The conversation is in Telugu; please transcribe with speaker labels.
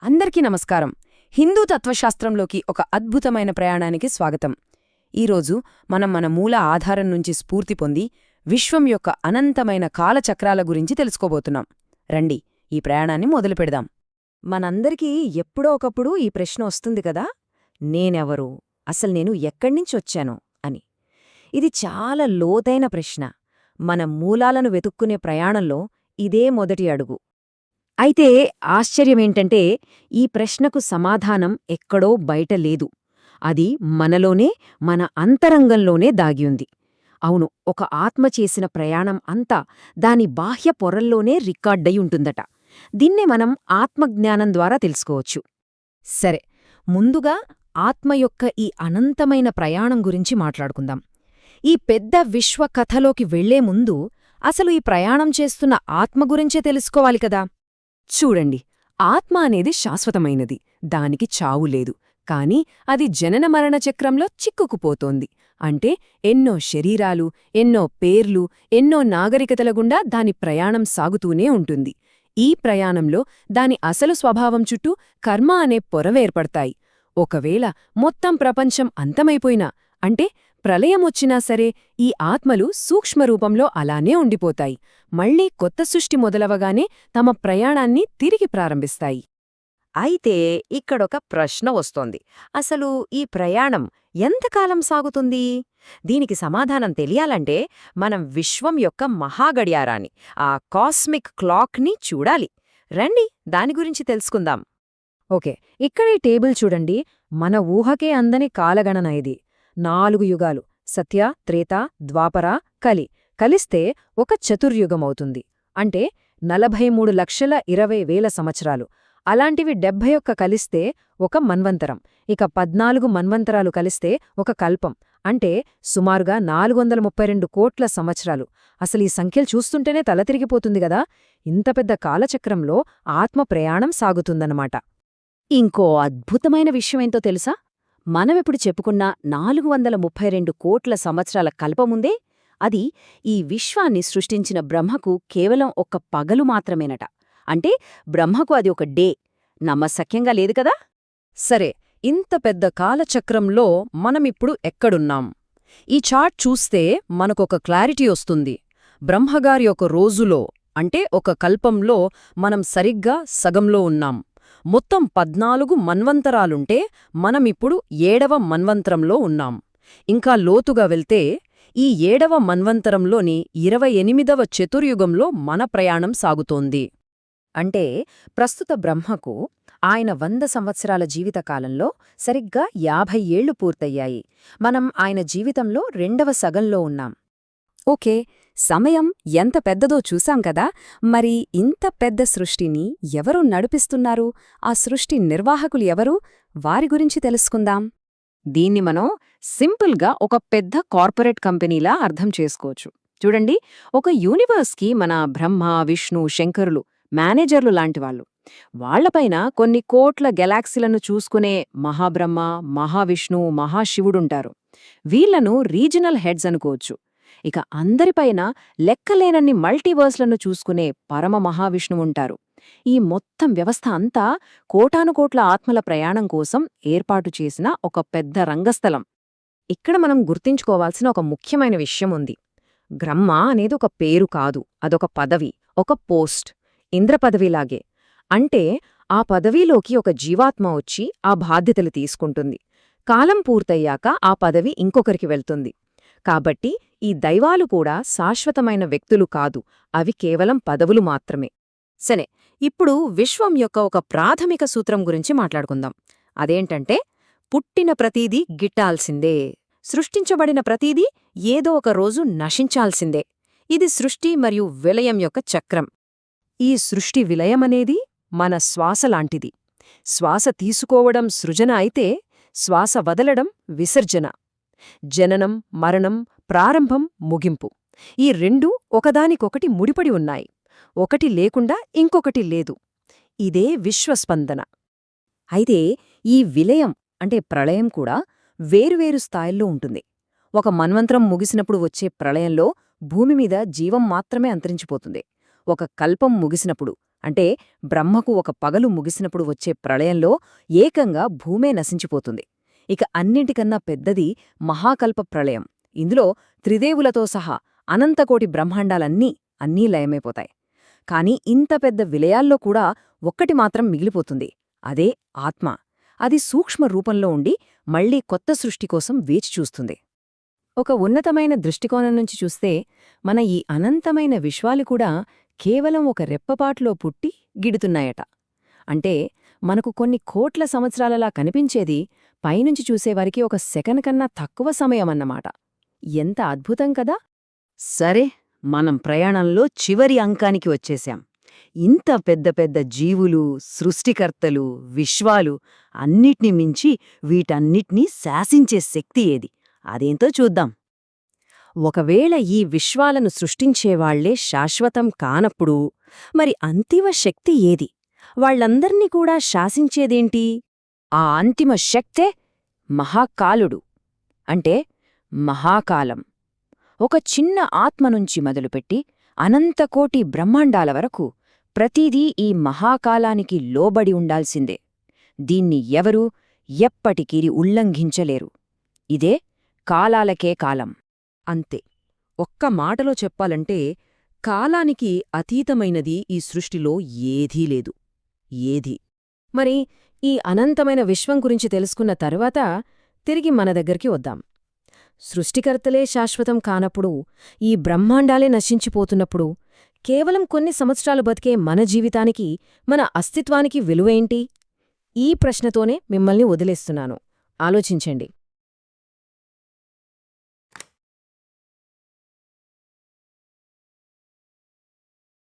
Speaker 1: అందరికీ నమస్కారం. హిందూ తత్వశాస్త్రంలోకి ఒక అద్భుతమైన ప్రయాణానికి స్వాగతం. ఈరోజు మనం మన మూల ఆధారం నుంచి స్ఫూర్తి పొంది విశ్వం యొక్క అనంతమైన కాలచక్రాల గురించి తెలుసుకోబోతున్నాం. రండి, ఈ ప్రయాణాన్ని మొదలుపెడదాం. మనందరికీ ఎప్పుడో ఒకప్పుడు ఈ ప్రశ్న వస్తుంది కదా, నేనెవరు, అసలు నేను ఎక్కడ్నించొచ్చాను అని. ఇది చాలా లోతైన ప్రశ్న. మన మూలాలను వెతుక్కునే ప్రయాణంలో ఇదే మొదటి అడుగు. అయితే ఆశ్చర్యమేంటంటే, ఈ ప్రశ్నకు సమాధానం ఎక్కడో బయట లేదు. అది మనలోనే, మన అంతరంగంలోనే దాగియుంది. అవును, ఒక ఆత్మ చేసిన ప్రయాణం అంతా దాని బాహ్య పొరల్లోనే రికార్డయ్యుంటుందట. దీన్నే మనం ఆత్మజ్ఞానం ద్వారా తెలుసుకోవచ్చు. సరే, ముందుగా ఆత్మ యొక్క ఈ అనంతమైన ప్రయాణం గురించి మాట్లాడుకుందాం. ఈ పెద్ద విశ్వకథలోకి వెళ్లే ముందు అసలు ఈ ప్రయాణం చేస్తున్న ఆత్మ గురించే తెలుసుకోవాలి కదా. చూడండి, ఆత్మ అనేది శాశ్వతమైనది, దానికి చావులేదు. కాని అది జనన మరణ చక్రంలో చిక్కుకుపోతోంది. అంటే ఎన్నో శరీరాలు, ఎన్నో పేర్లు, ఎన్నో నాగరికతల గుండా దాని ప్రయాణం సాగుతూనే ఉంటుంది. ఈ ప్రయాణంలో దాని అసలు స్వభావం చుట్టూ కర్మ అనే పొరవేర్పడతాయి. ఒకవేళ మొత్తం ప్రపంచం అంతమైపోయినా, అంటే ప్రళయమొచ్చినా సరే, ఈ ఆత్మలు సూక్ష్మరూపంలో అలానే ఉండిపోతాయి. మళ్లీ కొత్త సృష్టి మొదలవగానే తమ ప్రయాణాన్ని తిరిగి ప్రారంభిస్తాయి. అయితే ఇక్కడొక ప్రశ్న వస్తోంది. అసలు ఈ ప్రయాణం ఎంతకాలం సాగుతుంది? దీనికి సమాధానం తెలియాలంటే మనం విశ్వం యొక్క మహాగడియారాన్ని, ఆ కాస్మిక్ క్లాక్ని చూడాలి. రండి, దాని గురించి తెలుసుకుందాం. ఓకే, ఇక్కడ ఈ టేబుల్ చూడండి. మన ఊహకే అందని కాలగణన ఇది. 4 యుగాలు, సత్య, త్రేత, ద్వాపర, కలి కలిస్తే ఒక చతుర్యుగమవుతుంది. అంటే 43,20,000 సంవత్సరాలు. అలాంటివి 71 కలిస్తే ఒక మన్వంతరం. ఇక 14 మన్వంతరాలు కలిస్తే ఒక కల్పం. అంటే సుమారుగా 432 కోట్ల సంవత్సరాలు. అసలు ఈ సంఖ్యలు చూస్తుంటేనే తలతిరిగిపోతుంది గదా. ఇంత పెద్ద కాలచక్రంలో ఆత్మ ప్రయాణం సాగుతుందన్నమాట. ఇంకో అద్భుతమైన విషయమేంతో తెలుసా? మనమిప్పుడు చెప్పుకున్న 432 కోట్ల సంవత్సరాల కల్పముందే అది ఈ విశ్వాన్ని సృష్టించిన బ్రహ్మకు కేవలం ఒక్క పగలు మాత్రమేనట. అంటే బ్రహ్మకు అది ఒక డే. నమ్మశక్యంగా లేదు కదా. సరే, ఇంత పెద్ద కాలచక్రంలో మనమిప్పుడు ఎక్కడున్నాం? ఈ చార్ట్ చూస్తే మనకొక క్లారిటీ వస్తుంది. బ్రహ్మగారి ఒక రోజులో, అంటే ఒక కల్పంలో మనం సరిగ్గా సగంలో ఉన్నాం. మొత్తం 14 మన్వంతరాలుంటే మనమిప్పుడు 7వ మన్వంతరంలో ఉన్నాం. ఇంకా లోతుగా వెళ్తే ఈ 7వ మన్వంతరంలోని 28వ చతుర్యుగంలో మన ప్రయాణం సాగుతోంది. అంటే ప్రస్తుత బ్రహ్మకు ఆయన 100 సంవత్సరాల జీవితకాలంలో సరిగ్గా 50 ఏళ్లు పూర్తయ్యాయి. మనం ఆయన జీవితంలో 2వ సగంలో ఉన్నాం. ఓకే, సమయం ఎంత పెద్దదో చూశాం కదా. మరి ఇంత పెద్ద సృష్టిని ఎవరు నడిపిస్తున్నారు? ఆ సృష్టి నిర్వాహకులు ఎవరు? వారి గురించి తెలుసుకుందాం. దీన్ని మనం సింపుల్గా ఒక పెద్ద కార్పొరేట్ కంపెనీలా అర్థం చేసుకోవచ్చు. చూడండి, ఒక యూనివర్స్కి మన బ్రహ్మ, విష్ణు, శంకరులు మేనేజర్లు లాంటివాళ్లు. వాళ్లపైన కొన్ని కోట్ల గెలాక్సీలను చూసుకునే మహాబ్రహ్మ, మహావిష్ణు, మహాశివుడుంటారు. వీళ్లను రీజనల్ హెడ్స్ అనుకోవచ్చు. ఇక అందరిపైన లెక్కలేనన్ని మల్టీవర్స్లను చూసుకునే పరమ మహావిష్ణువుంటారు. ఈ మొత్తం వ్యవస్థ అంతా కోటానుకోట్ల ఆత్మల ప్రయాణం కోసం ఏర్పాటు చేసిన ఒక పెద్ద రంగస్థలం. ఇక్కడ మనం గుర్తించుకోవాల్సిన ఒక ముఖ్యమైన విషయం ఉంది. బ్రహ్మ అనేది ఒక పేరు కాదు, అదొక పదవి, ఒక పోస్ట్. ఇంద్రపదవిలాగే. అంటే ఆ పదవిలోకి ఒక జీవాత్మ వచ్చి ఆ బాధ్యతలు తీసుకుంటుంది. కాలం పూర్తయ్యాక ఆ పదవి ఇంకొకరికి వెళ్తుంది. కాబట్టి ఈ దైవాలు కూడా శాశ్వతమైన వ్యక్తులు కాదు, అవి కేవలం పదవులు మాత్రమే. సరే, ఇప్పుడు విశ్వం యొక్క ఒక ప్రాథమిక సూత్రం గురించి మాట్లాడుకుందాం. అదేంటంటే, పుట్టిన ప్రతీదీ గిట్టాల్సిందే, సృష్టించబడిన ప్రతీదీ ఏదో ఒక రోజు నశించాల్సిందే. ఇది సృష్టి మరియు విలయం యొక్క చక్రం. ఈ సృష్టి విలయమనేది మన శ్వాసలాంటిది. శ్వాస తీసుకోవడం సృజన అయితే, శ్వాస వదలడం విసర్జన. జననం, మరణం, ప్రారంభం, ముగింపు, ఈ రెండూ ఒకదానికొకటి ముడిపడి ఉన్నాయి. ఒకటి లేకుండా ఇంకొకటి లేదు. ఇదే విశ్వస్పందన. అయితే ఈ విలయం అంటే ప్రళయం కూడా వేరువేరు స్థాయిల్లో ఉంటుంది. ఒక మన్వంతరం ముగిసినప్పుడు వచ్చే ప్రళయంలో భూమిమీద జీవం మాత్రమే అంతరించిపోతుంది. ఒక కల్పం ముగిసినప్పుడు, అంటే బ్రహ్మకు ఒక పగలు ముగిసినప్పుడు వచ్చే ప్రళయంలో ఏకంగా భూమే నశించిపోతుంది. ఇక అన్నింటికన్నా పెద్దది మహాకల్ప ప్రళయం. ఇందులో త్రిదేవులతో సహా అనంతకోటి బ్రహ్మాండాలన్నీ లయమైపోతాయి. కాని ఇంత పెద్ద విలయాల్లో కూడా ఒక్కటి మాత్రం మిగిలిపోతుంది. అదే ఆత్మ. అది సూక్ష్మ రూపంలో ఉండి మళ్లీ కొత్త సృష్టి కోసం వేచి చూస్తుంది. ఒక ఉన్నతమైన దృష్టికోణం నుంచి చూస్తే మన ఈ అనంతమైన విశ్వాలు కూడా కేవలం ఒక రెప్పపాటులో పుట్టి గిడుతున్నాయట. అంటే మనకు కొన్ని కోట్ల సంవత్సరాలలా కనిపించేది పైనుంచి చూసేవారికి ఒక సెకన్ కన్నా తక్కువ సమయమన్నమాట. ఎంత అద్భుతం కదా!
Speaker 2: సరే, మనం ప్రయాణంలో చివరి అంకానికి వచ్చేశాం. ఇంత పెద్ద పెద్ద జీవులు, సృష్టికర్తలు, విశ్వాలు అన్నిటిని మించి వీటన్నిటినీ శాసించే శక్తి ఏది? అదేంతో చూద్దాం.
Speaker 1: ఒకవేళ ఈ విశ్వాలను సృష్టించేవాళ్లే శాశ్వతం కానప్పుడు మరి అంతిమ శక్తి ఏది? వాళ్లందర్నీ కూడా శాసించేదేంటి? ఆ అంతిమ శక్తే మహాకాలుడు, అంటే మహాకాలం. ఒక చిన్న ఆత్మ నుంచి మొదలుపెట్టి అనంతకోటి బ్రహ్మాండాల వరకు ప్రతిదీ ఈ మహాకాలానికి లోబడి ఉండాల్సిందే. దీన్ని ఎవరూ ఎప్పటికీ ఉల్లంఘించలేరు. ఇదే కాలాలకే కాలం. అంతే. ఒక్క మాటలో చెప్పాలంటే కాలానికి అతీతమైనది ఈ సృష్టిలో ఏదీ లేదు. ఏదీ. మరి ఈ అనంతమైన విశ్వం గురించి తెలుసుకున్న తరువాత తిరిగి మన దగ్గరికి వద్దాం. సృష్టికర్తలే శాశ్వతం కానప్పుడు, ఈ బ్రహ్మాండాలే నశించిపోతున్నప్పుడు, కేవలం కొన్ని సంవత్సరాలు బతికే మన జీవితానికి, మన అస్తిత్వానికి విలువేంటి? ఈ ప్రశ్నతోనే మిమ్మల్ని వదిలేస్తున్నాను. ఆలోచించండి.